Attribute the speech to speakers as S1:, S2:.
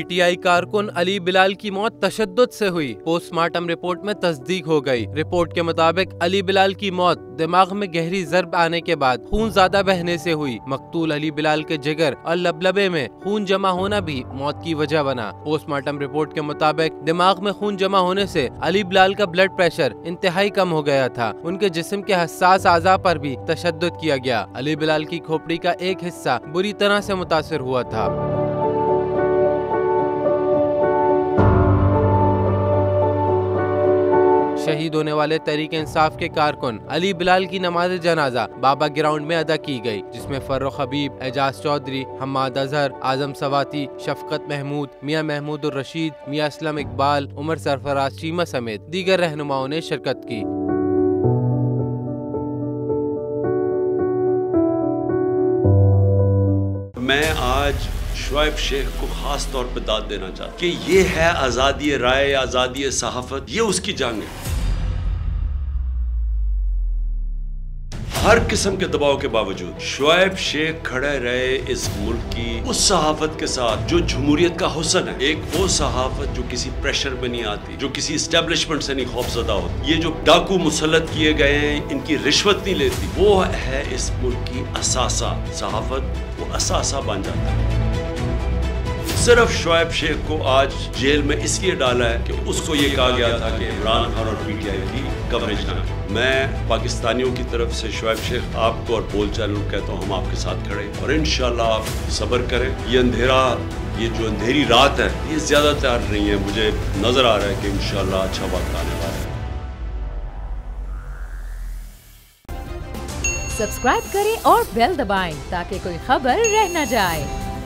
S1: PTI कारकुन अली बिलाल की मौत तशद्दुद से हुई। पोस्टमार्टम रिपोर्ट में तस्दीक हो गई। रिपोर्ट के मुताबिक अली बिलाल की मौत दिमाग में गहरी जर्ब आने के बाद खून ज्यादा बहने से हुई। मकतूल अली बिलाल के जिगर और लबलबे में खून जमा होना भी मौत की वजह बना। पोस्टमार्टम रिपोर्ट के मुताबिक दिमाग में खून जमा होने से अली बिलाल का ब्लड प्रेशर इंतहाई कम हो गया था। उनके जिस्म के हसास आज़ा पर भी तशद्दुद किया गया। अली बिलाल की खोपड़ी का एक हिस्सा बुरी तरह से मुतासिर हुआ था। शहीद होने वाले तहरीक इंसाफ के कारकुन अली बिलाल की नमाज जनाजा बाबा ग्राउंड में अदा की गई, जिसमें फर्रुख हबीब, एजाज चौधरी, हम्माद अजहर, आजम सवाती, शफकत महमूद, मियां महमूद उर रशीद, मियां असलम इकबाल, उमर सरफराज चीमा समेत दीगर रहनुमाओं ने शिरकत की।
S2: मैं आज शुएब शेख को खास तौर पर दाद देना चाहता हूं कि ये है आज़ादी राय, आज़ादी सहाफत, ये उसकी जंग है। हर किस्म के दबाव के बावजूद शुएब शेख खड़े रहे इस मुल्क की उस सहाफत के साथ जो जमहूरियत का हुस्न है। एक वो सहाफत जो किसी प्रेशर में नहीं आती, जो किसी एस्टेब्लिशमेंट से नहीं खौफजदा होती। ये जो डाकू मुसल्लत किए गए हैं, इनकी रिश्वत नहीं लेती, वो है इस मुल्क की असासा। सहाफत वो असासा बन जाता है। सिर्फ शुएब शेख को आज जेल में इसलिए डाला है कि उसको ये कहा गया था कि इमरान खान और PTI की कवरेज ना करें। मैं पाकिस्तानियों की तरफ से शुएब शेख आपको और बोल चालू कहता हूँ, हम आपके साथ खड़े हैं और इंशाल्लाह आप सब्र करें। ये अंधेरा, ये जो अंधेरी रात है, ये ज्यादा तैयार नहीं है। मुझे नजर आ रहा है कि इंशाल्लाह अच्छा वक्त आने वाला है।
S3: सब्सक्राइब करें और बेल दबाएं ताकि कोई खबर रह न जाए।